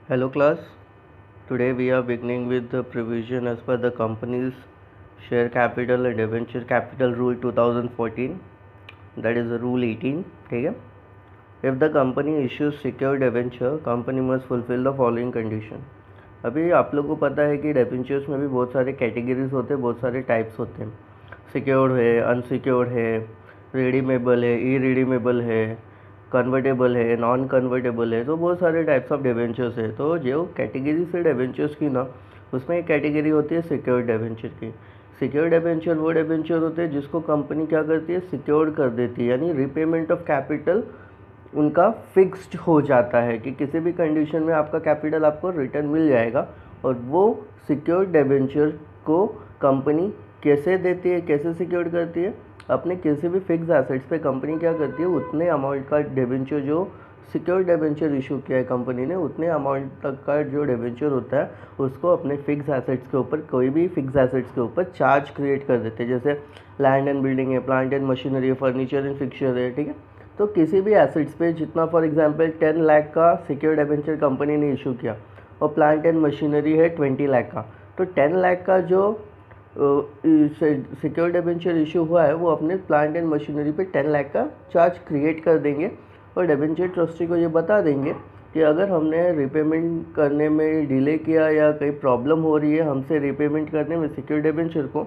Hello class, today we are beginning with the provision as per the company's share capital and debenture capital rule 2014, that is rule 18. ठीक है. If the company issues secured debenture, company must fulfill the following condition. अभी आप लोगों को पता है कि debentures में भी बहुत सारे कैटेगरीज होते हैं, बहुत सारे टाइप्स होते हैं. सिक्योर्ड है, अनसिक्योर्ड है, रिडीमेबल है, इरिडीमेबल है, कन्वर्टेबल है, नॉन कन्वर्टेबल है. तो बहुत सारे टाइप्स ऑफ डिबेंचर्स है. तो जो कैटेगरी से डिबेंचर्स की ना, उसमें एक कैटेगरी होती है सिक्योर्ड डिबेंचर की. सिक्योर्ड डिबेंचर वो डिबेंचर होते हैं जिसको कंपनी क्या करती है, सिक्योर्ड कर देती है, यानी रिपेमेंट ऑफ कैपिटल उनका फिक्स्ड हो जाता है कि किसी भी कंडीशन में आपका कैपिटल आपको रिटर्न मिल जाएगा. और वो सिक्योर्ड डिबेंचर को कंपनी कैसे देती है, कैसे सिक्योर्ड करती है, अपने किसी भी फिक्स एसेट्स पे कंपनी क्या करती है, उतने अमाउंट का डिबेंचर जो सिक्योर्ड डिबेंचर इशू किया है कंपनी ने, उतने अमाउंट तक का जो डिबेंचर होता है उसको अपने फिक्स एसेट्स के ऊपर, कोई भी फिक्स एसेट्स के ऊपर चार्ज क्रिएट कर देते हैं. जैसे लैंड एंड बिल्डिंग है, प्लांट एंड मशीनरी है, फर्नीचर एंड फिक्चर है. ठीक है. तो किसी भी एसेट्स पे जितना, फॉर एग्जांपल 10 लाख का सिक्योर्ड डिबेंचर कंपनी ने इशू किया और प्लांट एंड मशीनरी है 20 लाख का, तो 10 लाख का जो सिक्योर्ड डिबेंचर इशू हुआ है वो अपने प्लांट एंड मशीनरी पे 10 लाख का चार्ज क्रिएट कर देंगे और डिबेंचर ट्रस्टी को ये बता देंगे कि अगर हमने रिपेमेंट करने में डिले किया या कहीं प्रॉब्लम हो रही है हमसे रिपेमेंट करने में सिक्योर्ड डिबेंचर को,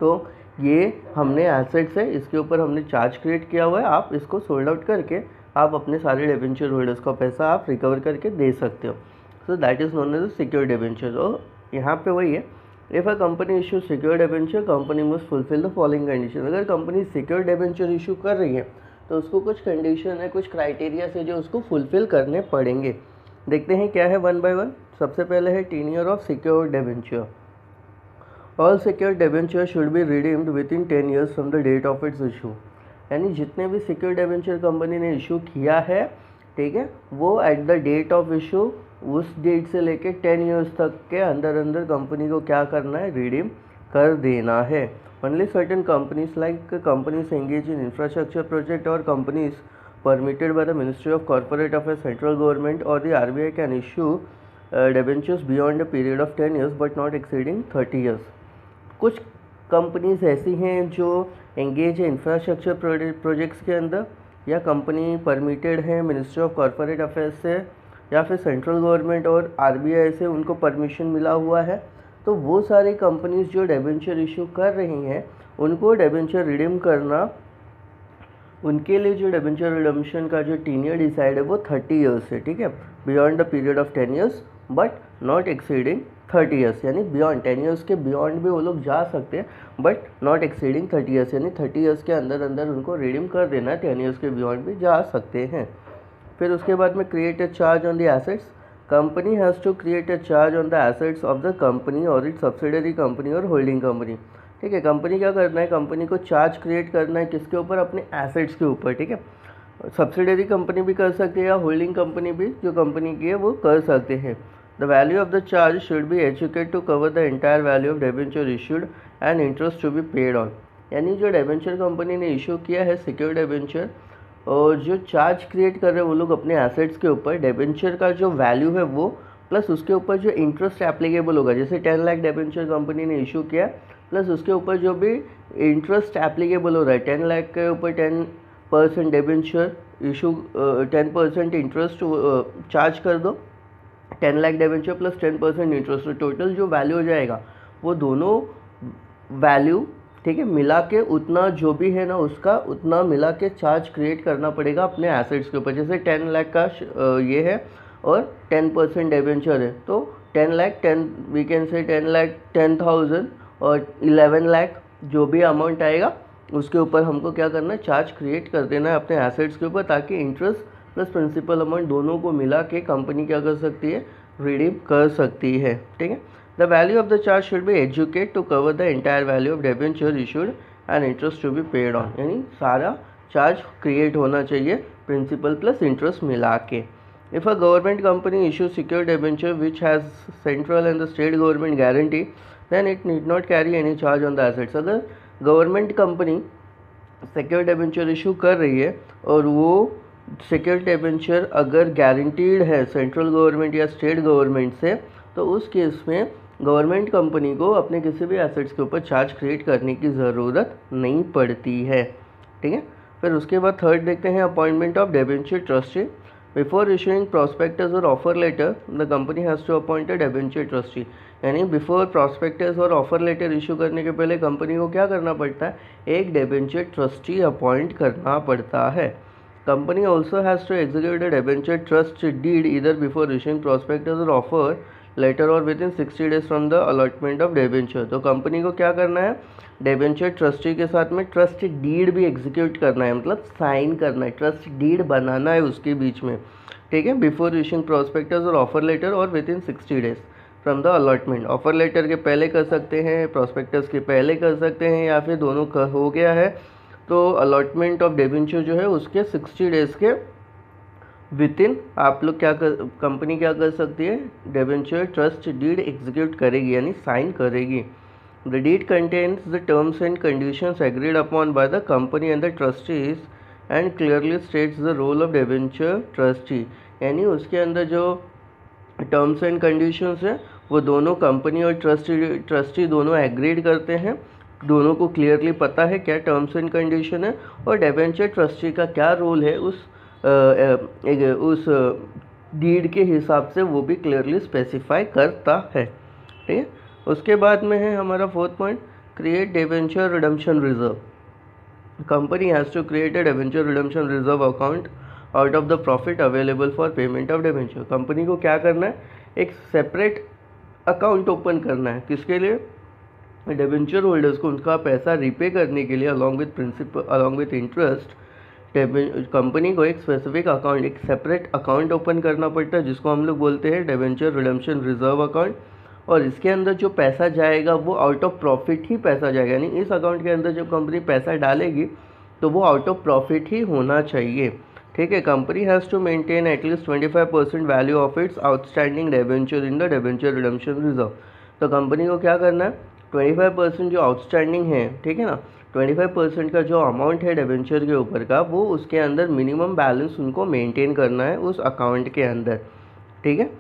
तो ये हमने एसेट्स है, इसके ऊपर हमने चार्ज क्रिएट किया हुआ है, आप इसको सोल्ड आउट करके आप अपने सारे डिबेंचर होल्डर्स का पैसा आप रिकवर करके दे सकते हो. So that is known as secured debenture. और यहाँ पे वही है, if a company issue secured debenture, company must fulfil the following condition. अगर कंपनी सिक्योर्ड डिबेंचर इशू कर रही है तो उसको कुछ कंडीशन है, कुछ क्राइटेरिया है जो उसको फुलफिल करने पड़ेंगे. देखते हैं क्या है वन बाय वन. सबसे पहले है tenure of secured debenture. All secured debenture should be redeemed with in 10 years from the date of its issue. यानी जितने भी सिक्योर्ड डिबेंचर कंपनी ने इशू किया है, ठीक है, वो at the date of issue उस डेट से लेके 10 ईयर्स तक के अंदर अंदर कंपनी को क्या करना है, रिडीम कर देना है. Only certain companies like companies engage in infrastructure project और companies permitted by the ministry of corporate affairs, central government और the RBI can issue debentures beyond a period of 10 years but not exceeding 30 years. कुछ companies ऐसी हैं जो engage है infrastructure projects के अंदर, या कंपनी परमिटेड है मिनिस्ट्री ऑफ कॉर्पोरेट अफेयर्स से या फिर सेंट्रल गवर्नमेंट और आरबीआई से उनको परमिशन मिला हुआ है. तो वो सारी कंपनीज जो डिबेंचर इशू कर रही हैं उनको डिबेंचर रिडीम करना, उनके लिए जो डिबेंचर रिडम्पशन का जो टीनियर डिसाइड है वो 30 ईयर्स है. ठीक है. Beyond the period of 10 years but not exceeding 30 years. यानी बियॉन्ड 10 ईयर्स के बियॉन्ड भी वो लोग जा सकते हैं बट नॉट एक्सीडिंग 30 ईयर्स. यानी 30 ईयर्स के अंदर अंदर उनको रिडीम कर देना है. 10 ईयर्स के बियॉन्ड भी जा सकते हैं. फिर उसके बाद में create a charge on the assets. Company has to create a charge on the assets of the company और इट्स सब्सिडरी कंपनी और होल्डिंग कंपनी. ठीक है. कंपनी क्या करना है, कंपनी को चार्ज क्रिएट करना है किसके ऊपर, अपने एसेट्स के ऊपर. ठीक है. सब्सिडरी कंपनी भी कर सकते हैं या होल्डिंग कंपनी भी जो कंपनी की है वो कर सकते हैं. The value of the charge should be adequate to cover the entire value of debenture issued and interest to be paid on. यानी जो डिबेंचर कंपनी ने इशू किया है सिक्योर्ड डिबेंचर, और जो चार्ज क्रिएट कर रहे हैं वो लोग अपने एसेट्स के ऊपर, डिबेंचर का जो वैल्यू है वो प्लस उसके ऊपर जो इंटरेस्ट एप्लीकेबल होगा, जैसे 10 लाख डिबेंचर कंपनी ने इशू किया प्लस उसके ऊपर जो भी इंटरेस्ट एप्लीकेबल हो रहा है, 10 लाख के ऊपर 10% डिबेंचर इशू, 10% इंटरेस्ट चार्ज कर दो. 10 लाख डिबेंचर प्लस 10% इंटरेस्ट, तो टोटल जो वैल्यू हो जाएगा वो दोनों वैल्यू, ठीक है, मिला के उतना जो भी है ना उसका उतना मिला के चार्ज क्रिएट करना पड़ेगा अपने एसेट्स के ऊपर. जैसे 10 लाख का ये है और 10% डिबेंचर है, तो 10 लाख 10 वी कैन से 10 लाख 10,000 और 11 लाख जो भी अमाउंट आएगा उसके ऊपर हमको क्या करना है, चार्ज क्रिएट कर देना है अपने एसेट्स के ऊपर, ताकि इंटरेस्ट प्लस प्रिंसिपल अमाउंट दोनों को मिला के कंपनी क्या कर सकती है, रिडीम कर सकती है. ठीक है. The value of the charge should be educated to cover the entire value of debenture issued and interest to be paid on. यानी सारा चार्ज क्रिएट होना चाहिए प्रिंसिपल प्लस इंटरेस्ट मिला के. If a government company issues secured debenture which has central and the state government guarantee, then it need not carry any charge on the assets. अगर government company secured debenture issue कर रही है और वो secured debenture अगर guaranteed है central government या state government से, तो उस केस में गवर्नमेंट कंपनी को अपने किसी भी एसेट्स के ऊपर चार्ज क्रिएट करने की ज़रूरत नहीं पड़ती है। ठीक है, फिर उसके बाद थर्ड देखते हैं appointment of debenture trustee. Before issuing prospectus और offer letter the company has to appoint a debenture trustee. यानी बिफोर प्रॉस्पेक्टस और ऑफर लेटर इशू करने के पहले कंपनी को क्या करना पड़ता है, एक डिबेंचर ट्रस्टी अपॉइंट करना पड़ता है। Company also has to execute a debenture trust deed either before issuing prospectus और ऑफर लेटर और with in 60 days from the allotment of debenture. तो कंपनी को क्या करना है, डिबेंचर ट्रस्टी के साथ में ट्रस्ट डीड भी एग्जीक्यूट करना है, मतलब साइन करना है, ट्रस्ट डीड बनाना है उसके बीच में। ठीक है, बिफोर इशूइंग प्रॉस्पेक्टस और ऑफर लेटर और with in 60 days from the allotment. Offer letter के पहले कर सकते हैं, प्रॉस्पेक्टस के पहले कर सकते हैं, या फिर दोनों का हो गया है तो अलॉटमेंट ऑफ डिबेंचर जो है उसके 60 डेज के विद इन आप लोग कंपनी क्या कर सकती है, डिबेंचर ट्रस्ट डीड एग्जीक्यूट करेगी, यानी साइन करेगी। The deed contains the terms and conditions agreed upon by the company and the trustees and clearly states the role of debenture trustee. यानी उसके अंदर जो टर्म्स एंड कंडीशंस है वो दोनों कंपनी और ट्रस्टी दोनों एग्रीड करते हैं, दोनों को क्लियरली पता है क्या टर्म्स एंड कंडीशन है और डिबेंचर ट्रस्टी का क्या रोल है उस डीड के हिसाब से वो भी क्लियरली स्पेसिफाई करता है। ठीक है, उसके बाद में है हमारा fourth point, create debenture redemption reserve. Company has to create a debenture redemption reserve account out of the profit available for payment of debenture. Company को क्या करना है, एक सेपरेट अकाउंट ओपन करना है, किसके लिए, डिबेंचर होल्डर्स को उनका पैसा रिपे करने के लिए along with principal along with interest. Company को एक स्पेसिफिक अकाउंट, एक सेपरेट अकाउंट ओपन करना पड़ता है जिसको हम लोग बोलते हैं डिबेंचर रिडम्पशन रिजर्व अकाउंट। और इसके अंदर जो पैसा जाएगा वो आउट ऑफ प्रॉफिट ही पैसा जाएगा, यानी इस अकाउंट के अंदर जब कंपनी पैसा डालेगी तो वो आउट ऑफ प्रॉफिट ही होना चाहिए। ठीक है, company has to maintain at least 25% value of its outstanding debenture in the debenture redemption reserve. तो कंपनी को क्या करना है, 25% जो आउटस्टैंडिंग है, ठीक है ना, 25% का जो अमाउंट है डिबेंचर के ऊपर का, वो उसके अंदर मिनिमम बैलेंस उनको मेंटेन करना है उस अकाउंट के अंदर। ठीक है,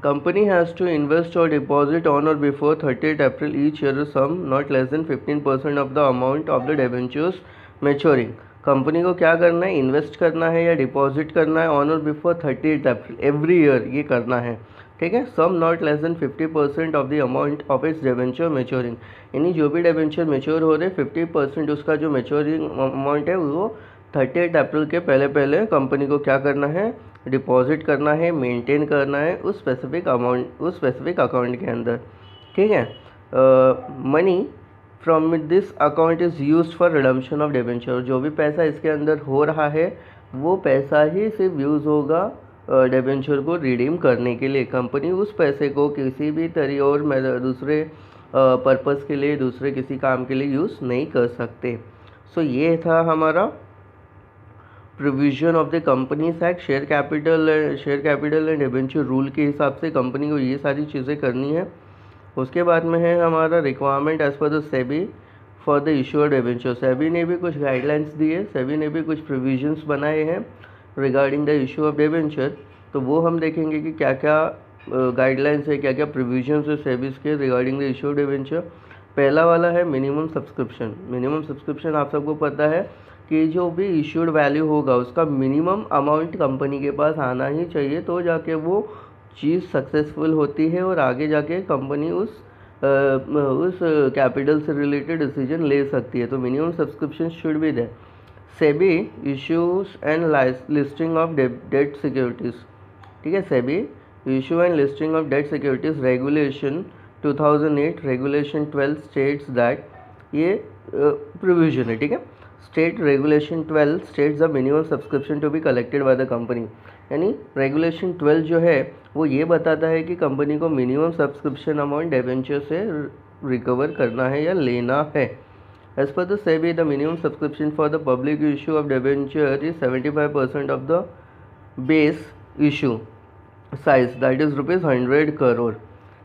कंपनी हैज़ टू इन्वेस्ट और डिपॉजिट ऑन और before 30 April each year sum not less than 15% of the amount of the debentures maturing. Company को क्या करना है, इन्वेस्ट करना है या डिपॉजिट करना है ऑन और बिफोर 30 अप्रैल एवरी ईयर, ये करना है। ठीक है, sum not less than 50% of the amount of its debenture maturing. यानी जो भी डिबेंचर मैच्योर हो रहे 50% उसका जो मैच्योरिंग अमाउंट है वो 30 अप्रैल के पहले कंपनी को क्या करना है, डिपॉजिट करना है, मेंटेन करना है उस स्पेसिफिक अकाउंट के अंदर। ठीक है, money from this account is used for redemption of debenture. जो भी पैसा इसके अंदर हो रहा है वो पैसा ही सिर्फ यूज़ होगा डिबेंचर को रिडीम करने के लिए। कंपनी उस पैसे को किसी भी तरीके और दूसरे पर्पस के लिए, दूसरे किसी काम के लिए यूज़ नहीं कर सकते। सो ये था हमारा provision of the Companies act. Share capital and debenture rule के हिसाब से कंपनी को ये सारी चीज़ें करनी है। उसके बाद में है हमारा requirement as per the SEBI for the issuer debenture. SEBI ने भी कुछ गाइडलाइंस दी है, सेबी ने भी कुछ प्रोविजंस बनाए हैं regarding the issue of debenture. तो वो हम देखेंगे कि क्या क्या गाइडलाइंस है, क्या क्या प्रोविजंस है सेबीज के regarding the issue of debenture. पहला वाला है मिनिमम सब्सक्रिप्शन। मिनिमम सब्सक्रिप्शन आप सबको पता है कि जो भी इश्यूड वैल्यू होगा उसका मिनिमम अमाउंट कंपनी के पास आना ही चाहिए, तो जाके वो चीज़ सक्सेसफुल होती है और आगे जाके कंपनी उस कैपिटल से रिलेटेड डिसीजन ले सकती है। तो minimum subscription should be there. SEBI issues and listing of debt securities. ठीक है, SEBI issue and listing of debt securities regulation 2008 regulation 12 states that, ये प्रोविजन है। ठीक है, state regulation 12 states the minimum subscription to be collected by the company. यानी regulation 12 जो है वो ये बताता है कि कंपनी को मिनिमम सब्सक्रिप्शन अमाउंट डिबेंचर से रिकवर करना है या लेना है। As per the SEBI the minimum subscription for the public issue of debenture is 75% of the base issue size that is ₹100 crore.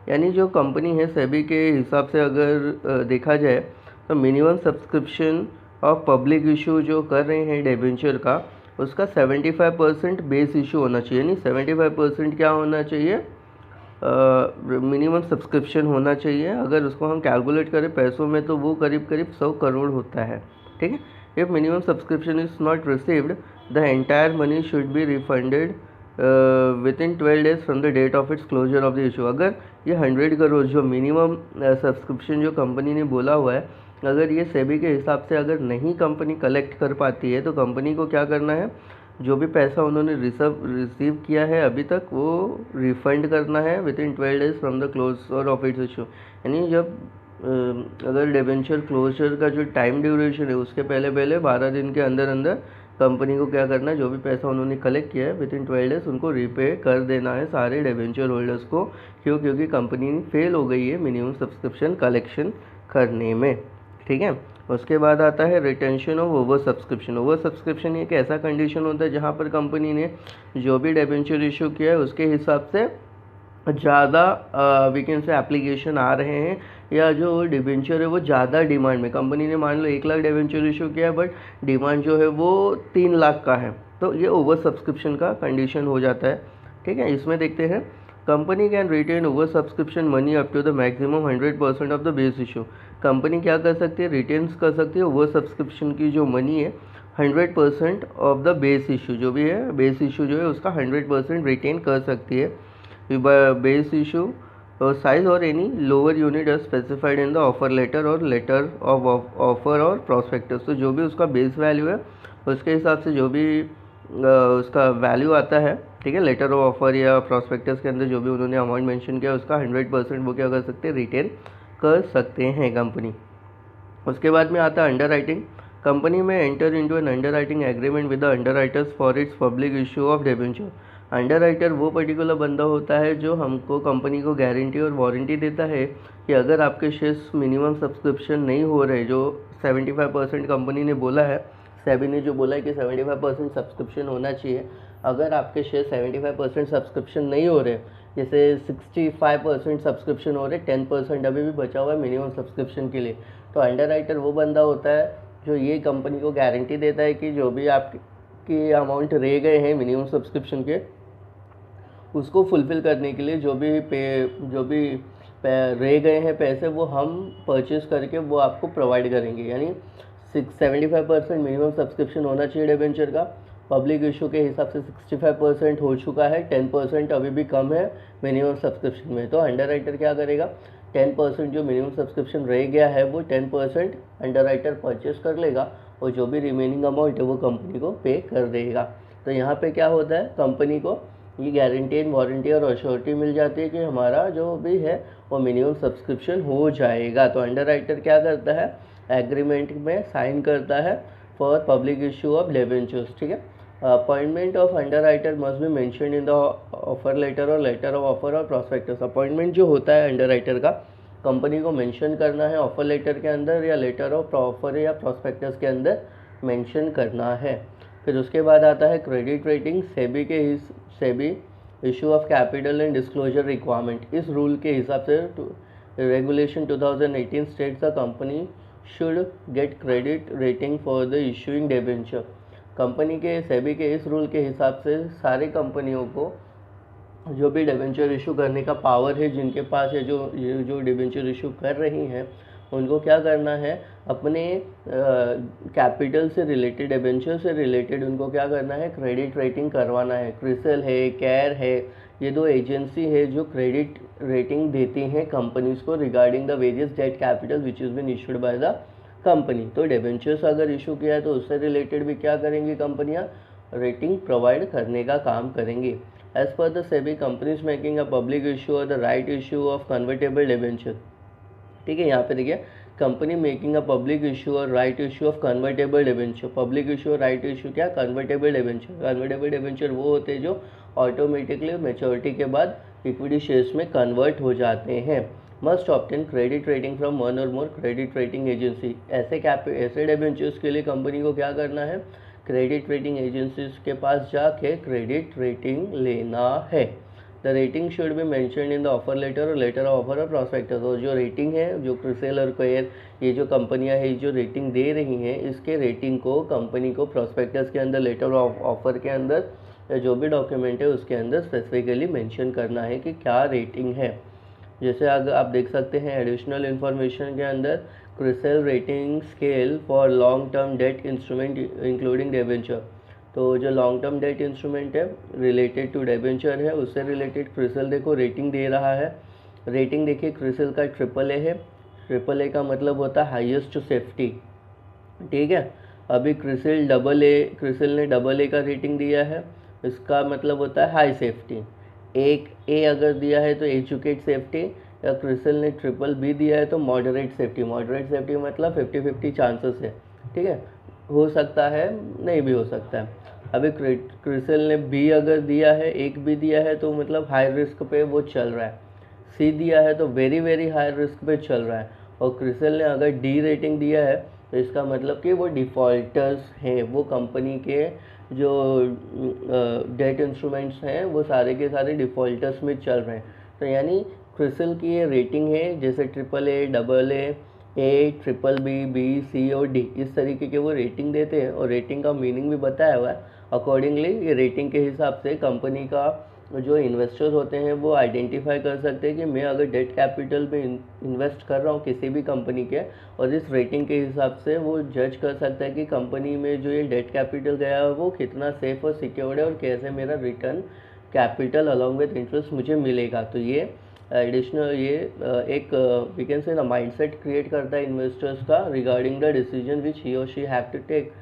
यानी जो कंपनी है सेबी के हिसाब से अगर देखा जाए तो minimum subscription of public issue जो कर रहे हैं डिबेंचर का, उसका 75% बेस इशू होना चाहिए, नहीं 75% क्या होना चाहिए, मिनिमम सब्सक्रिप्शन होना चाहिए। अगर उसको हम कैलकुलेट करें पैसों में तो वो करीब करीब 100 करोड़ होता है, ठीक है। If minimum subscription is not received the entire money should be refunded within 12 days from the date of its closure of the issue. अगर ये 100 करोड़ जो मिनिमम सब्सक्रिप्शन जो कंपनी ने बोला हुआ है, अगर ये सेबी के हिसाब से अगर नहीं कंपनी कलेक्ट कर पाती है तो कंपनी को क्या करना है, जो भी पैसा उन्होंने रिसीव किया है अभी तक वो रिफंड करना है within 12 days from the closure of its issue. यानी जब अगर डिबेंचर क्लोजर का जो टाइम ड्यूरेशन है उसके पहले पहले 12 दिन के अंदर अंदर कंपनी को क्या करना है, जो भी पैसा उन्होंने कलेक्ट किया है विद इन 12 days उनको रीपे कर देना है सारे डिबेंचर होल्डर्स को। क्यों? क्योंकि कंपनी फेल हो गई है मिनिमम सब्सक्रिप्शन कलेक्शन करने में, ठीक है। उसके बाद आता है retention of over subscription. Over subscription एक ऐसा कंडीशन होता है जहाँ पर कंपनी ने जो भी डिबेंचर इशू किया है उसके हिसाब से ज़्यादा वीकेंड से एप्लीकेशन आ रहे हैं, या जो डिबेंचर है वो ज़्यादा डिमांड में, कंपनी ने मान लो 1 लाख डिबेंचर इशू किया है बट डिमांड जो है वो 3 लाख का है, तो ये ओवर सब्सक्रिप्शन का कंडीशन हो जाता है, ठीक है। इसमें देखते हैं company can retain over subscription money up to the maximum 100% of the base issue. Company क्या कर सकती है, रिटेन कर सकती है ओवर सब्सक्रिप्शन की जो मनी है 100% ऑफ द बेस इशू, जो भी है बेस इशू जो है उसका 100% रिटेन कर सकती है। बेस इशू साइज और any lower unit are specified in the offer letter और लेटर ऑफ ऑफर और प्रॉस्पेक्टस। तो जो भी उसका बेस वैल्यू है उसके हिसाब से जो भी उसका वैल्यू आता है, ठीक है, लेटर ऑफ ऑफर या प्रॉस्पेक्टस के अंदर जो भी उन्होंने अमाउंट मेंशन किया उसका 100% वो क्या कर सकते हैं, रिटेन कर सकते हैं कंपनी। उसके बाद में आता है underwriting. Company may enter into an underwriting agreement with the underwriters for its public issue of debenture. Underwriter वो पर्टिकुलर बंदा होता है जो हमको कंपनी को गारंटी और वारंटी देता है कि अगर आपके शेयर्स मिनिमम सब्सक्रिप्शन नहीं हो रहे, जो 75% कंपनी ने बोला है, सेबी ने जो बोला है कि 75% सब्सक्रिप्शन होना चाहिए, अगर आपके शेयर 75% सब्सक्रिप्शन नहीं हो रहे, जैसे 65% सब्सक्रिप्शन हो रहे, 10% अभी भी बचा हुआ है मिनिमम सब्सक्रिप्शन के लिए, तो अंडर राइटर वो बंदा होता है जो ये कंपनी को गारंटी देता है कि जो भी आपकी अमाउंट रह गए हैं मिनिमम सब्सक्रिप्शन के उसको फुलफ़िल करने के लिए जो भी रह गए हैं पैसे वो हम परचेज़ करके वो आपको प्रोवाइड करेंगे। यानी 75% मिनिमम सब्सक्रिप्शन होना चाहिए डिबेंचर का। पब्लिक इशू के हिसाब से 65% हो चुका है, 10% अभी भी कम है मिनिमम सब्सक्रिप्शन में। तो अंडर राइटर क्या करेगा, 10% जो मिनिमम सब्सक्रिप्शन रह गया है वो 10% अंडर राइटर परचेस कर लेगा और जो भी रिमेनिंग अमाउंट है वो कंपनी को पे कर देगा। तो यहाँ पे क्या होता है, कंपनी को ये गारंटी एंड वारंटी और अश्योरिटी मिल जाती है कि हमारा जो भी है वो मिनिमम सब्सक्रिप्शन हो जाएगा। तो अंडर राइटर क्या करता है, एग्रीमेंट में साइन करता है for public issue of debentures, ठीक है। Appointment of underwriter must be mention in the offer letter और लेटर ऑफ ऑफर और प्रॉस्पेक्टस। अपॉइंटमेंट जो होता है अंडर राइटर का कंपनी को मेंशन करना है ऑफर लेटर के अंदर या लेटर ऑफ ऑफर या प्रॉस्पेक्टस के अंदर मेंशन करना है। फिर उसके बाद आता है credit rating. SEBI issue of capital and disclosure requirement. इस रूल के हिसाब से regulation 2018 states the company should get credit rating for the issuing debenture. Company के सेबी के इस रूल के हिसाब से सारी कंपनियों को जो भी डिबेंचर इशू करने का पावर है, जिनके पास है, जो डिबेंचर इशू कर रही हैं, उनको क्या करना है, अपने कैपिटल से रिलेटेड, डिबेंचर से रिलेटेड उनको क्या करना है, क्रेडिट रेटिंग करवाना है। क्रिसल है, कैर है, ये दो एजेंसी है जो क्रेडिट रेटिंग देती हैं कंपनीज को regarding the various debt capital which is been issued by the company. तो डिबेंचर्स अगर इशू किया है तो उससे रिलेटेड भी क्या करेंगी कंपनियां, रेटिंग प्रोवाइड करने का काम करेंगी। As per the SEBI companies making a public issue और the right issue of convertible debenture, ठीक है। यहाँ पे देखिए, company making a public issue और right issue of convertible debenture. Public issue और राइट इशू क्या, कन्वर्टेबल डिबेंचर। कन्वर्टेबल डिबेंचर वो होते हैं जो ऑटोमेटिकली मैच्योरिटी के बाद इक्विटी शेयर्स में कन्वर्ट हो जाते हैं। Must obtain credit rating from one और मोर क्रेडिट रेटिंग एजेंसी। ऐसे डिबेंचर्स के लिए कंपनी को क्या करना है, क्रेडिट रेटिंग एजेंसीज के पास जाके क्रेडिट रेटिंग लेना है। The rating should be mentioned in the offer letter और लेटर ऑफ ऑफर और प्रॉस्पेक्टस। तो जो रेटिंग है, जो क्रिसिल और क्वेर, ये जो कंपनियां हैं जो रेटिंग दे रही हैं, इसके रेटिंग को कंपनी को प्रॉस्पेक्टस के अंदर, लेटर ऑफ ऑफर के अंदर, या जो भी डॉक्यूमेंट है उसके अंदर स्पेसिफिकली मेंशन करना है कि क्या रेटिंग है। जैसे अगर आप देख सकते हैं एडिशनल इन्फॉर्मेशन के अंदर, CRISIL rating scale for long term debt instrument including debenture. तो जो लॉन्ग टर्म डेट इंस्ट्रूमेंट है रिलेटेड टू डिबेंचर है, उससे रिलेटेड क्रिसिल देखो रेटिंग दे रहा है। रेटिंग देखिए क्रिसिल का AAA है। AAA का मतलब होता है हाईएस्ट सेफ्टी, ठीक है। अभी क्रिसिल ने AA का रेटिंग दिया है, इसका मतलब होता है हाई सेफ्टी। एक A अगर दिया है तो एजुकेट सेफ्टी, या क्रिसिल ने BBB दिया है तो मॉडरेट सेफ्टी। मॉडरेट सेफ्टी मतलब 50-50 चांसेस है, ठीक है, हो सकता है नहीं भी हो सकता है। अभी क्रिसिल ने B अगर दिया है, एक B दिया है तो मतलब हाई रिस्क पे वो चल रहा है। C दिया है तो वेरी वेरी हाई रिस्क पे चल रहा है। और क्रिसिल ने अगर D रेटिंग दिया है तो इसका मतलब कि वो डिफ़ॉल्टर्स हैं, वो कंपनी के जो डेट इंस्ट्रूमेंट्स हैं वो सारे के सारे डिफ़ॉल्टर्स में चल रहे हैं। तो यानी क्रिसिल की ये रेटिंग है, जैसे AAA, AA, A, BBB, B, C और D, इस तरीके के वो रेटिंग देते हैं और रेटिंग का मीनिंग भी बताया हुआ है। अकॉर्डिंगली ये रेटिंग के हिसाब से कंपनी का जो इन्वेस्टर्स होते हैं वो आइडेंटिफाई कर सकते हैं कि मैं अगर डेट कैपिटल में इन्वेस्ट कर रहा हूँ किसी भी कंपनी के, और इस रेटिंग के हिसाब से वो जज कर सकता है कि कंपनी में जो ये डेट कैपिटल गया है वो कितना सेफ और सिक्योर्ड है और कैसे मेरा return capital along with interest मुझे मिलेगा। तो ये एडिशनल एक वी कैन से ना माइंडसेट क्रिएट करता है इन्वेस्टर्स का regarding the decision which he और she have to take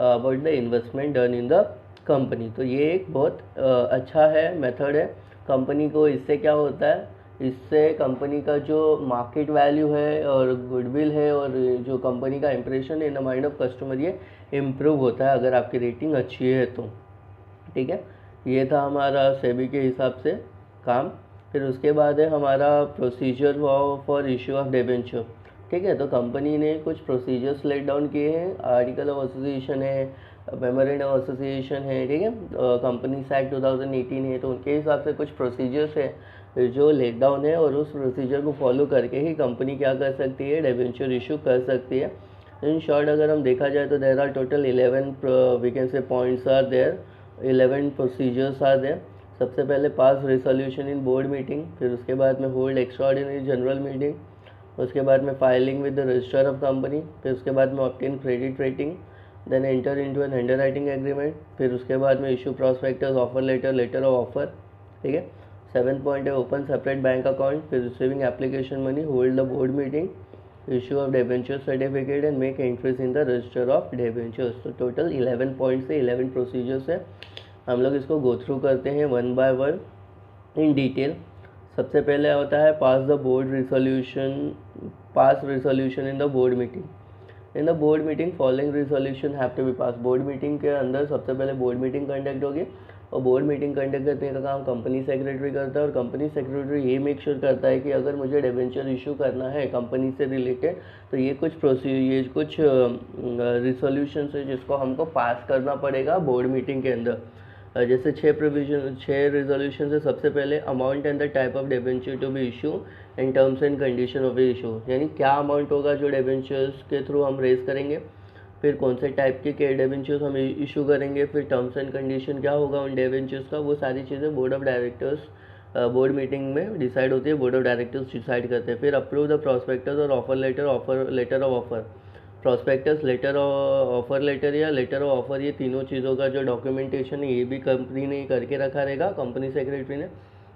about the investment done in the company. तो ये एक बहुत अच्छा है मेथड है कंपनी को। इससे क्या होता है, इससे कंपनी का जो मार्केट वैल्यू है और गुडविल है और जो कंपनी का इंप्रेशन है in the mind of customer ये इम्प्रूव होता है अगर आपकी रेटिंग अच्छी है तो, ठीक है। ये था हमारा सेबी के हिसाब से काम। फिर उसके बाद है हमारा procedure for issue of debenture, ठीक है। तो कंपनी ने कुछ प्रोसीजर्स लेट डाउन किए हैं, आर्टिकल ऑफ एसोसिएशन है, मेमोरेंडम ऑफ एसोसिएशन है, ठीक है, कंपनीज एक्ट 2018 है। तो उनके हिसाब से कुछ प्रोसीजर्स है जो लेट डाउन है और उस प्रोसीजर को फॉलो करके ही कंपनी क्या कर सकती है, डिबेंचर इशू कर सकती है। इन शॉर्ट अगर हम देखा जाए तो there are total 11 we can say points are there, 11 procedures are there. सबसे पहले pass resolution in board meeting, फिर उसके बाद में होल्ड एक्स्ट्राऑर्डिनरी जनरल मीटिंग, उसके बाद में filing with the register of company, फिर उसके बाद में obtain credit rating, then enter into an underwriting agreement, फिर उसके बाद में issue prospectus, offer letter, letter of offer, ठीक है। 7th पॉइंट है ओपन सेपरेट बैंक अकाउंट, फिर receiving application money, hold the board meeting, issue of debenture certificate and make entries in the register of debentures. तो total 11 points से 11 procedures है। हम लोग इसको गो थ्रू करते हैं one by one in detail. सबसे पहले होता है pass resolution in the board meeting. In the board meeting following resolution have to be pass. Board meeting के अंदर सबसे पहले बोर्ड मीटिंग कंडक्ट होगी और बोर्ड मीटिंग कंडक्ट करने का काम कंपनी सेक्रेटरी करता है और कंपनी सेक्रेटरी ये मेक श्योर करता है कि अगर मुझे डिबेंचर इशू करना है कंपनी से रिलेटेड तो ये कुछ रिजोल्यूशन है जिसको हमको पास करना पड़ेगा बोर्ड मीटिंग के अंदर। जैसे 6 रिजोल्यूशन से सबसे पहले amount and the type of debenture to be issue and terms and condition of issue, यानी क्या अमाउंट होगा जो डिबेंचर्स के थ्रू हम रेज करेंगे, फिर कौन से टाइप के डिबेंचर्स हम इशू करेंगे, फिर टर्म्स एंड कंडीशन क्या होगा उन डिबेंचर्स का, वो सारी चीज़ें board of directors board meeting में डिसाइड होती है, बोर्ड ऑफ डायरेक्टर्स डिसाइड करते हैं। फिर अप्रूव द प्रॉस्पेक्टस और offer letter of offer. Prospectus, letter offer letter या लेटर ऑफ ऑफर, ये तीनों चीज़ों का जो डॉक्यूमेंटेशन है ये भी कंपनी ने करके रखा रहेगा, कंपनी सेक्रेटरी ने,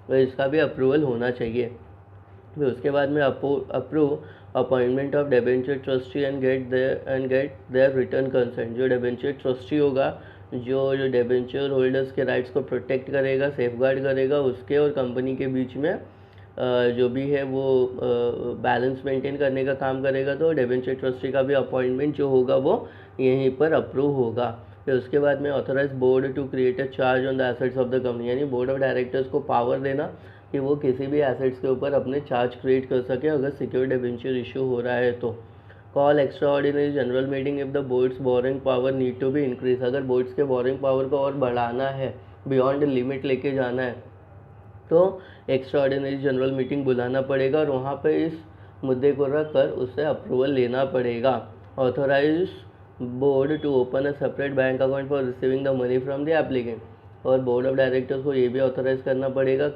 तो इसका भी अप्रूवल होना चाहिए। फिर उसके बाद में approve appointment of debenture trustee and get their written consent. जो डिबेंचर ट्रस्टी होगा जो डिबेंचर होल्डर्स के राइट्स को प्रोटेक्ट करेगा, सेफगार्ड करेगा, उसके और कंपनी के बीच में जो भी है वो बैलेंस मेंटेन करने का काम करेगा। तो डिबेंचर ट्रस्टी का भी अपॉइंटमेंट जो होगा वो यहीं पर अप्रूव होगा। फिर उसके बाद में authorise board to create a charge on the assets of the company, यानी बोर्ड ऑफ डायरेक्टर्स को पावर देना कि वो किसी भी एसेट्स के ऊपर अपने चार्ज क्रिएट कर सके अगर सिक्योर डिबेंचर इशू हो रहा है तो। Call extra ordinary general meeting if the boards borrowing power need to be increase. अगर बोर्ड्स के बोरिंग पावर को और बढ़ाना है, बियॉन्ड लिमिट लेके जाना है, तो एक्स्ट्रा ऑर्डिनरी जनरल मीटिंग बुलाना पड़ेगा और वहाँ पे इस मुद्दे को रख कर उससे अप्रूवल लेना पड़ेगा। Authorise board to open a separate bank account for receiving the money from the applicant. और बोर्ड ऑफ डायरेक्टर्स को ये भी ऑथोराइज करना पड़ेगा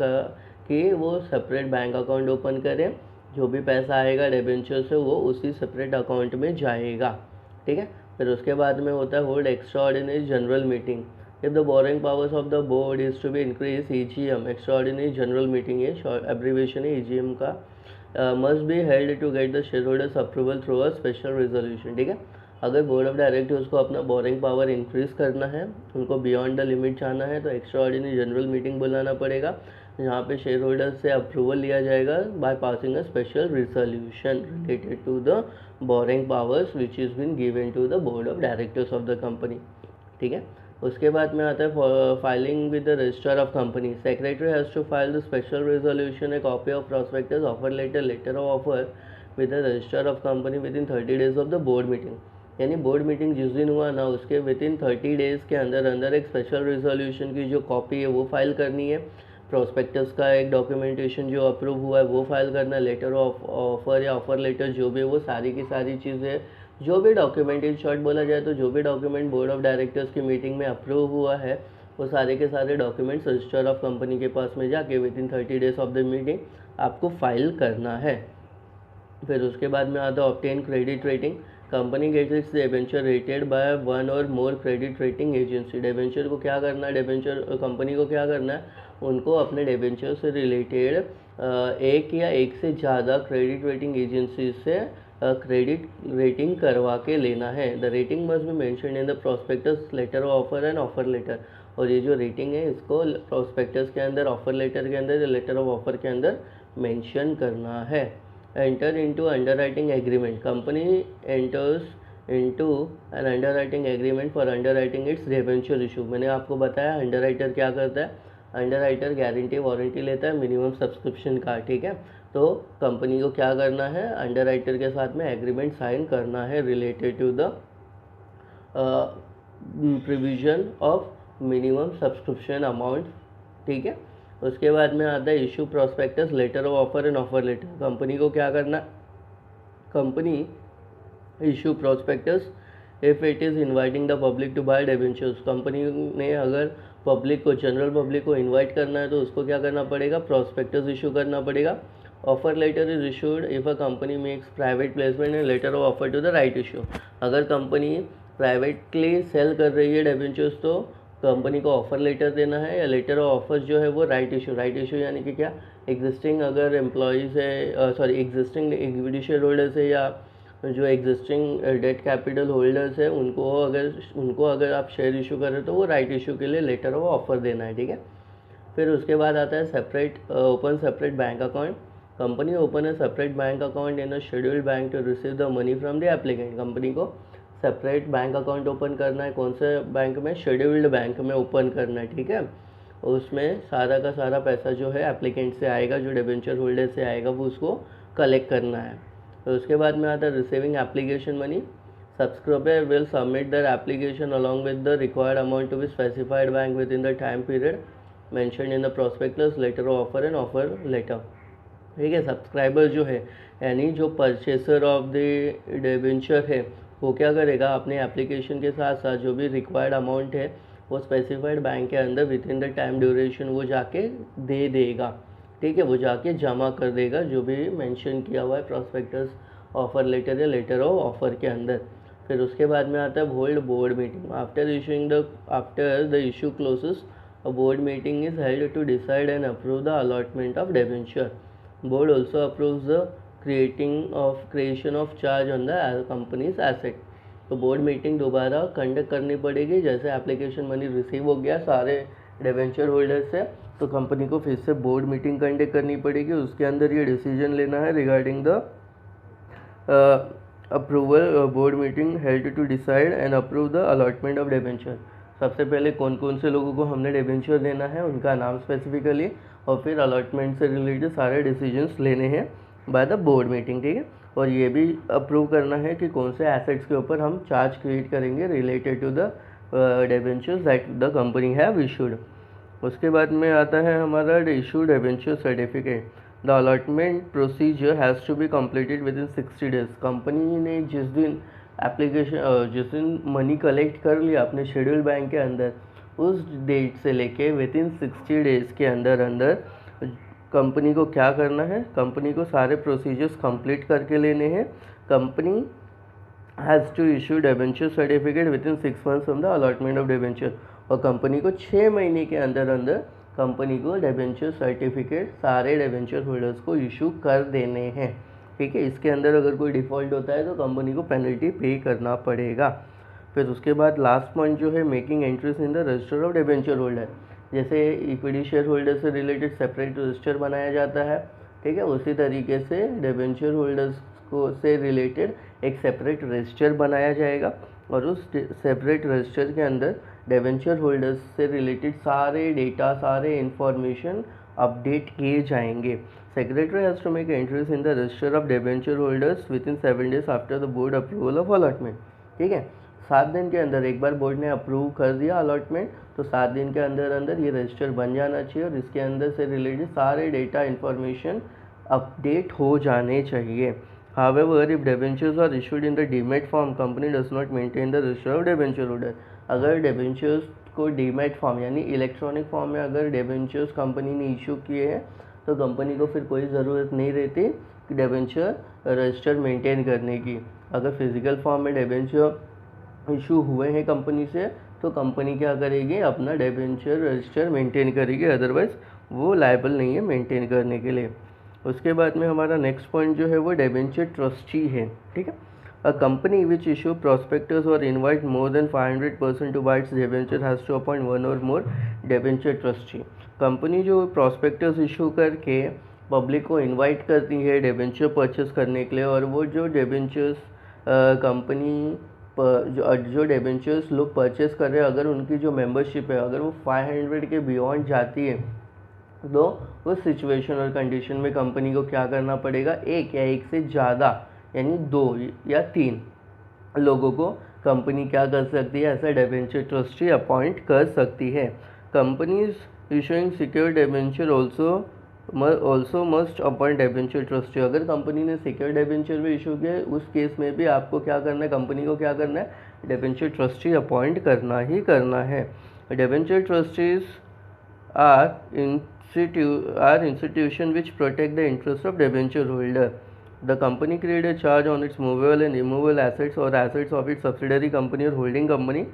कि वो सेपरेट बैंक अकाउंट ओपन करें, जो भी पैसा आएगा डिबेंचर से वो उसी सेपरेट अकाउंट में जाएगा। ठीक है। फिर उसके बाद में होता है hold extra ordinary general meeting. If the borrowing powers of the board is to be increase, EGM extra ordinary general meeting है, शॉर्ट एब्रीविएशन है EGM का, must be held to get the share holders approval through a special resolution. ठीक है। अगर board of directors को अपना boring power increase करना है, उनको बियॉन्ड द लिमिट जाना है, तो एक्स्ट्रा ऑर्डिनरी जनरल मीटिंग बुलाना पड़ेगा, जहाँ पे शेयर होल्डर्स से अप्रूवल लिया जाएगा by passing a special resolution related to the borrowing powers which is been given to the board of directors of the company. ठीक है। उसके बाद में आता है filing with the registrar of company. Secretary has to file the special resolution, a copy of prospectus, offer letter, letter of offer with the registrar of company within 30 days of the board meeting. यानी board meeting जिस दिन हुआ ना, उसके with in 30 days के अंदर अंदर एक स्पेशल रेजोल्यूशन की जो कॉपी है वो फाइल करनी है, प्रॉस्पेक्टस का एक डॉक्यूमेंटेशन जो अप्रूव हुआ है वो फाइल करना है, लेटर ऑफ ऑफर या ऑफर लेटर जो भी है वो सारी की सारी चीज़ें, जो भी डॉक्यूमेंट, इन शॉर्ट बोला जाए तो जो भी डॉक्यूमेंट बोर्ड ऑफ डायरेक्टर्स की मीटिंग में अप्रूव हुआ है वो सारे के सारे डॉक्यूमेंट्स रजिस्टर ऑफ कंपनी के पास में जाके within 30 days of the meeting आपको फाइल करना है। फिर उसके बाद में आता है obtain credit rating. Company gets its debenture rated by one और more credit rating agency. Debenture को क्या करना है, डिबेंचर कंपनी को क्या करना है, उनको अपने डिबेंचर से रिलेटेड एक या एक से ज़्यादा क्रेडिट रेटिंग एजेंसी से क्रेडिट रेटिंग करवा के लेना है। The rating must be mention in the prospectus, letter of offer and offer letter. और ये जो रेटिंग है इसको प्रॉस्पेक्टस के अंदर, ऑफर लेटर के अंदर या लेटर ऑफ ऑफर के अंदर मेंशन करना है। Enter into underwriting agreement. Company enters into an underwriting agreement for underwriting its debenture issue. मैंने आपको बताया अंडरराइटर क्या करता है, अंडरराइटर गारंटी वारंटी लेता है मिनिमम सब्सक्रिप्शन का। ठीक है। तो कंपनी को क्या करना है, अंडरराइटर के साथ में एग्रीमेंट साइन करना है related to the provision of minimum subscription amount. ठीक है। उसके बाद में आता है issue prospectus, letter of offer and offer letter. Company को क्या करना, company issue prospectus if it is inviting the public to buy debentures. Company ने अगर पब्लिक को, जनरल पब्लिक को इन्वाइट करना है तो उसको क्या करना पड़ेगा, प्रॉस्पेक्टस इशू करना पड़ेगा। Offer letter is issued if a company makes private placement and letter of offer to the right issue. अगर कंपनी प्राइवेटली सेल कर रही है डिबेंचर्स तो कंपनी को ऑफर लेटर देना है, या लेटर ऑफ ऑफर जो है वो राइट इशू। राइट इशू यानी कि क्या, एग्जिस्टिंग अगर एम्प्लॉयज़ है, sorry existing equity share holders है या जो एग्जिस्टिंग डेट कैपिटल होल्डर्स है उनको अगर आप शेयर इशू कर रहे हो तो वो राइट इशू के लिए लेटर ऑफ ऑफर देना है। ठीक है। फिर उसके बाद आता है open separate bank account. Company open है separate bank account in a scheduled bank to receive the money from the applicant. Company को सेपरेट बैंक अकाउंट ओपन करना है, कौन से बैंक में, शेड्यूल्ड बैंक में ओपन करना है। ठीक है। उसमें सारा का सारा पैसा जो है एप्लीकेंट से आएगा, जो डिबेंचर होल्डर से आएगा वो उसको कलेक्ट करना है। तो उसके बाद में आता है receiving application money. Subscriber will submit their application along with the required amount to be specified bank within the time period mention in the prospectus, letter of offer and offer letter. ठीक है। Subscriber जो है यानी जो purchaser of the debenture है वो क्या करेगा, अपने एप्लीकेशन के साथ साथ जो भी रिक्वायर्ड अमाउंट है वो स्पेसिफाइड बैंक के अंदर with in the time duration वो जाके दे देगा। ठीक है। वो जाके जमा कर देगा जो भी मेंशन किया हुआ है प्रॉस्पेक्टस, ऑफर लेटर या लेटर ऑफ ऑफर के अंदर। फिर उसके बाद में आता है hold board meeting. After the issue closes a board meeting is held to decide and approve the allotment of debenture. Board also approves the creation of charge on the company's asset. तो board meeting दोबारा conduct करनी पड़ेगी। जैसे application money receive हो गया सारे debenture holder से, तो कंपनी को फिर से बोर्ड मीटिंग कंडक्ट करनी पड़ेगी। उसके अंदर ये डिसीजन लेना है regarding the approval. Board meeting held to decide and approve the allotment of debenture. सबसे पहले कौन कौन से लोगों को हमने डिबेंचर देना है, उनका नाम स्पेसिफिकली, और फिर अलॉटमेंट से रिलेटेड सारे डिसीजंस लेने हैं बाय द बोर्ड मीटिंग। ठीक है। और ये भी अप्रूव करना है कि कौन से एसेट्स के ऊपर हम चार्ज क्रिएट करेंगे related to the debentures that the company have issued. उसके बाद में आता है हमारा issue debenture certificate. The allotment procedure has to be completed with in 60 days. Company ने जिस दिन मनी कलेक्ट कर लिया अपने शेड्यूल बैंक के अंदर, उस डेट से लेके विद इन 60 डेज़ के अंदर अंदर कंपनी को क्या करना है, कंपनी को सारे प्रोसीजर्स कंप्लीट करके लेने हैं। Company has to issue debenture certificate within 6 months from the allotment of debenture. और कंपनी को 6 महीने के अंदर अंदर कंपनी को डिबेंचर सर्टिफिकेट सारे डिबेंचर होल्डर्स को इशू कर देने हैं। ठीक है, इसके अंदर अगर कोई डिफ़ॉल्ट होता है तो कंपनी को पेनल्टी पे करना पड़ेगा। फिर उसके बाद लास्ट पॉइंट जो है, making entries in the register of debenture holder. जैसे इक्विटी शेयर होल्डर से रिलेटेड सेपरेट रजिस्टर बनाया जाता है, ठीक है, उसी तरीके से डिबेंचर होल्डर्स को से रिलेटेड एक सेपरेट रजिस्टर बनाया जाएगा और उस सेपरेट रजिस्टर के अंदर डिबेंचर होल्डर्स से रिलेटेड सारे डेटा, सारे इंफॉर्मेशन अपडेट किए जाएंगे। Secretary has to make entries in the register of debenture holders within 7 days after the board approval of allotment. ठीक है, 7 दिन के अंदर, एक बार बोर्ड ने अप्रूव कर दिया अलॉटमेंट तो 7 दिन के अंदर अंदर ये रजिस्टर बन जाना चाहिए और इसके अंदर से रिलेटेड सारे डेटा इन्फॉर्मेशन अपडेट हो जाने चाहिए। However, if debentures are issued in the demat form, company does not maintain the register of debenture holder। अगर डिबेंचर्स को डीमैट फॉर्म यानी इलेक्ट्रॉनिक फॉर्म में अगर डिबेंचर्स कंपनी ने इशू किए हैं तो कंपनी को फिर कोई ज़रूरत नहीं रहती कि डिबेंचर रजिस्टर मेंटेन करने की। अगर फिजिकल फॉर्म में डिबेंचर इशू हुए हैं कंपनी से तो कंपनी क्या करेगी, अपना डिबेंचर रजिस्टर मेंटेन करेगी, अदरवाइज वो लायबल नहीं है मेंटेन करने के लिए। उसके बाद में हमारा नेक्स्ट पॉइंट जो है वो डिबेंचर ट्रस्टी है। ठीक है, a company which issue prospectus और invite more than 500% to buy its debenture has to appoint 1 or more debenture trustee. Company जो प्रोस्पेक्टस इशू करके पब्लिक को इनवाइट करती है डिबेंचर परचेस करने के लिए, और वो जो डिबेंचर्स कंपनी जो डिबेंचर्स लोग परचेस कर रहे हैं, अगर उनकी जो मेंबरशिप है अगर वो 500 के बियॉन्ड जाती है तो उस सिचुएशन और कंडीशन में कंपनी को क्या करना पड़ेगा, एक या एक से ज़्यादा यानी 2 या 3 लोगों को कंपनी क्या कर सकती है, ऐसा डिबेंचर ट्रस्टी अपॉइंट कर सकती है। Companies issuing secure debenture also must appoint debenture trustee. अगर कंपनी ने सिक्योर डिबेंचर भी इशू किया है उस केस में भी आपको क्या करना है, कंपनी को क्या करना है, डिबेंचर ट्रस्टी अपॉइंट करना ही करना है। Debenture trustees are institution which protect the interest of debenture holder. The company create a charge on its movable and immovable assets or assets of its subsidiary company or holding company.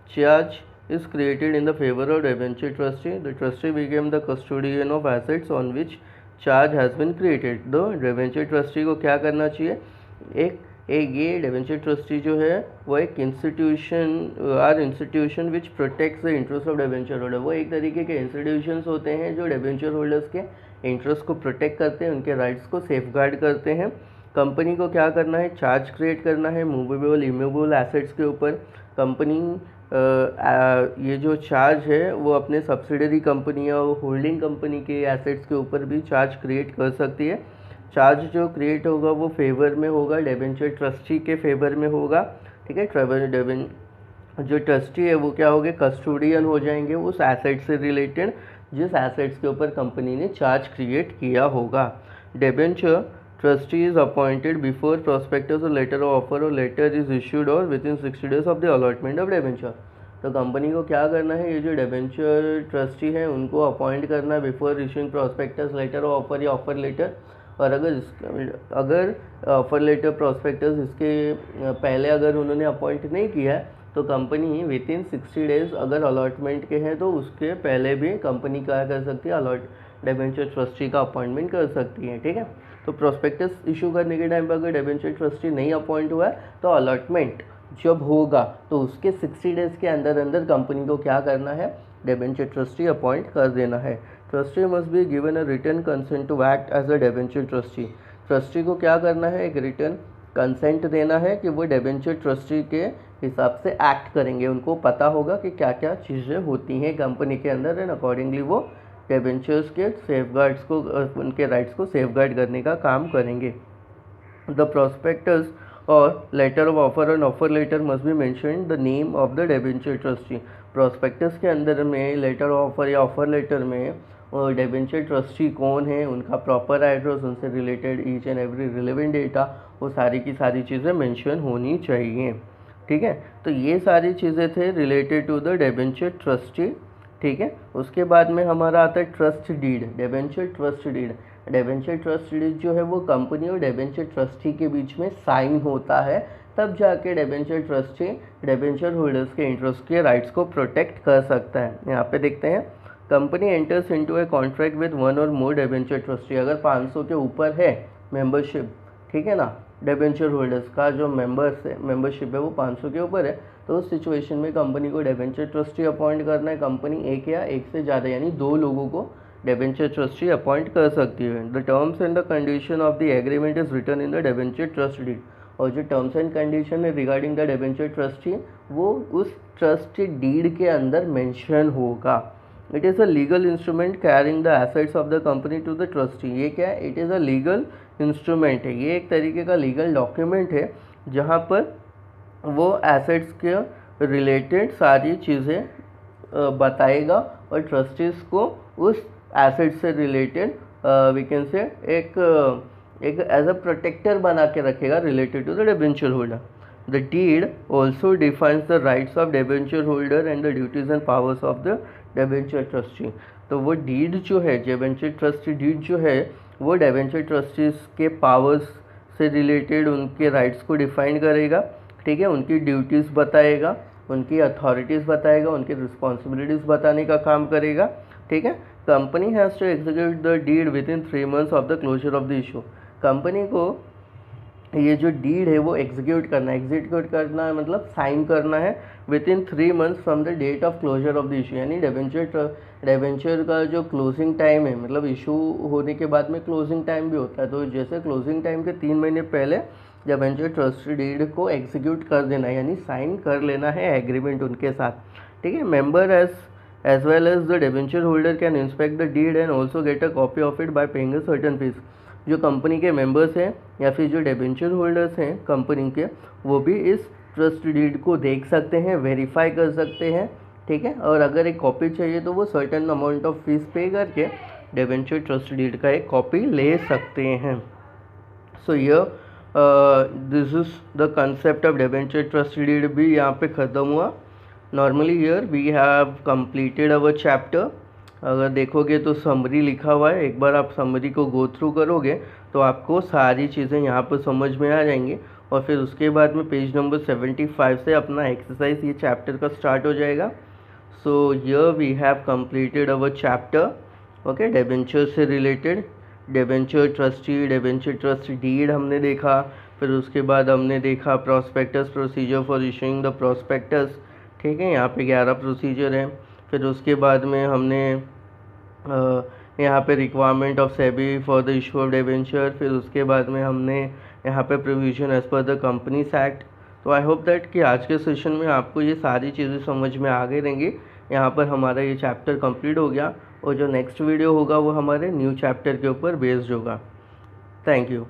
Charge is created in the favor of debenture trustee. The trustee became the custodian of assets on which charge has been created. The debenture trustee को क्या करना चाहिए, एक ये debenture trustee जो है वो एक institution which protects the interest of debenture holder. वो एक तरीके के इंस्टीट्यूशंस होते हैं जो डिबेंचर होल्डर्स के इंटरेस्ट को प्रोटेक्ट करते हैं, उनके राइट्स को सेफगार्ड करते हैं। कंपनी को क्या करना है, चार्ज क्रिएट करना है मूवेबल इमूवेबल एसेट्स के ऊपर। कंपनी ये जो चार्ज है वो अपने सब्सिडरी कंपनी या होल्डिंग कंपनी के एसेट्स के ऊपर भी चार्ज क्रिएट कर सकती है। चार्ज जो क्रिएट होगा वो फेवर में होगा, डिबेंचर ट्रस्टी के फेवर में होगा। ठीक है, जो ट्रस्टी है वो क्या होंगे, कस्टोडियन हो जाएंगे उस एसेट से रिलेटेड जिस एसेट्स के ऊपर कंपनी ने चार्ज क्रिएट किया होगा। Debenture trustee is appointed before prospectus और लेटर ऑफ ऑफर और लेटर इज इशूड और with in 60 days of the allotment of debenture. तो कंपनी को क्या करना है, ये जो डिबेंचर ट्रस्टी है उनको अपॉइंट करना before issuing prospectus, letter of offer या ऑफर लेटर। और अगर ऑफर लेटर प्रोस्पेक्टस इसके पहले अगर उन्होंने अपॉइंट नहीं किया है तो कंपनी विद इन 60 days अगर अलॉटमेंट के हैं तो उसके पहले भी कंपनी क्या कर सकती है, डिबेंचर ट्रस्टी का अपॉइंटमेंट कर सकती है। ठीक है, तो प्रोस्पेक्टस इशू करने के टाइम पर अगर डिबेंचर ट्रस्टी नहीं अपॉइंट हुआ है तो अलॉटमेंट जब होगा तो उसके 60 days के अंदर अंदर कंपनी को क्या करना है, डिबेंचर ट्रस्टी अपॉइंट कर देना है। Trustee must be given a written consent to act as a debenture trustee. Trustee को क्या करना है, एक रिटन कंसेंट देना है कि वो डिबेंचर ट्रस्टी के हिसाब से एक्ट करेंगे। उनको पता होगा कि क्या क्या चीज़ें होती हैं कंपनी के अंदर एंड अकॉर्डिंगली वो डिबेंचर्स के सेफगार्ड्स को, उनके राइट्स को सेफगार्ड करने का काम करेंगे। द प्रोस्पेक्टस और letter of offer and offer letter must be mention the name of the debenture trustee. Prospectus के अंदर में लेटर ऑफ ऑफर या ऑफर लेटर में डिबेंचर ट्रस्टी कौन है, उनका प्रॉपर एड्रेस, उनसे related each and every relevant data, वो सारी की सारी चीज़ें मेंशन होनी चाहिए। ठीक है, तो ये सारी चीज़ें थे related to the debenture trustee. ठीक है, उसके बाद में हमारा आता है trust deed, debenture trust deed. Debenture trust deed जो है वो कंपनी और डिबेंचर ट्रस्टी के बीच में साइन होता है, तब जाके डिबेंचर ट्रस्टी डिबेंचर होल्डर्स के इंटरेस्ट के राइट्स को प्रोटेक्ट कर सकता है। यहाँ पे देखते हैं, company enters into a contract with one और मोर डिबेंचर ट्रस्टी। अगर 500 के ऊपर है मेंबरशिप, ठीक है ना, डिबेंचर होल्डर्स का जो मेंबरशिप है वो 500 के ऊपर है, तो उस सिचुएशन में कंपनी को डिबेंचर ट्रस्टी अपॉइंट करना है। कंपनी एक या एक से ज़्यादा यानी 2 लोगों को डिबेंचर ट्रस्टी अपॉइंट कर सकती है। The terms and the condition of the agreement is written in the debenture trust deed. और जो टर्म्स एंड कंडीशन है रिगार्डिंग द डिबेंचर ट्रस्टी वो उस ट्रस्ट डीड के अंदर मेंशन होगा। It is a legal instrument carrying the assets of the company to the trustee. ये क्या है, it is a legal instrument है, ये एक तरीके का लीगल डॉक्यूमेंट है जहाँ पर वो एसेट्स के रिलेटेड सारी चीज़ें बताएगा और ट्रस्टीज़ को उस एसेट से रिलेटेड वी कैन से एक एज अ प्रोटेक्टर बना के रखेगा related to the debenture holder. The deed also defines the rights of debenture holder and the duties and powers of the debenture trustee. तो वो डीड जो है, डिबेंचर ट्रस्टी डीड जो है वो डिबेंचर ट्रस्टीज़ के पावर्स से रिलेटेड उनके राइट्स को डिफाइन करेगा। ठीक है, उनकी ड्यूटीज़ बताएगा, उनकी अथॉरिटीज़ बताएगा, उनकी रिस्पॉन्सिबिलिटीज़ बताने का काम करेगा। ठीक है, company has to execute the deed within 3 months of the closure of the issue. Company को ये जो डीड है वो एग्जीक्यूट करना है मतलब साइन करना है within 3 months from the date of closure of the issue. यानी डिबेंचर का जो क्लोजिंग टाइम है, मतलब इशू होने के बाद में क्लोजिंग टाइम भी होता है, तो जैसे क्लोजिंग टाइम के 3 महीने पहले डिबेंचर ट्रस्ट डीड को एग्जीक्यूट कर देना है, यानी साइन कर लेना है एग्रीमेंट उनके साथ। ठीक है, member as well as the debenture holder can inspect the deed and also get a copy of it by paying a certain fees. जो कंपनी के मेंबर्स हैं या फिर जो डिबेंचर होल्डर्स हैं कंपनी के, वो भी इस ट्रस्ट डीड को देख सकते हैं, वेरीफाई कर सकते हैं। ठीक है, और अगर एक कॉपी चाहिए तो वो सर्टेन अमाउंट ऑफ फीस पे करके डिबेंचर ट्रस्ट डीड का एक कॉपी ले सकते हैं। So this is the concept of debenture trust deed भी यहाँ पे ख़त्म हुआ। Normally here we have completed our chapter. अगर देखोगे तो समरी लिखा हुआ है, एक बार आप समरी को गो थ्रू करोगे तो आपको सारी चीज़ें यहाँ पर समझ में आ जाएंगी। और फिर उसके बाद में पेज नंबर 75 से अपना एक्सरसाइज ये चैप्टर का स्टार्ट हो जाएगा। So here we have completed our chapter. Okay, debenture से related debenture trustee, debenture trust deed हमने देखा, फिर उसके बाद हमने देखा prospectus, procedure for issuing the prospectus. ठीक है, यहाँ पे 11 प्रोसीजर हैं। फिर उसके बाद में हमने यहाँ पे requirement of SEBI for the issue of debenture. फिर उसके बाद में हमने यहाँ पे provision as per the Companies Act. तो आई होप दैट कि आज के सेशन में आपको ये सारी चीज़ें समझ में आ गई रहेंगी। यहाँ पर हमारा ये चैप्टर कंप्लीट हो गया और जो नेक्स्ट वीडियो होगा वो हमारे न्यू चैप्टर के ऊपर बेस्ड होगा। Thank you.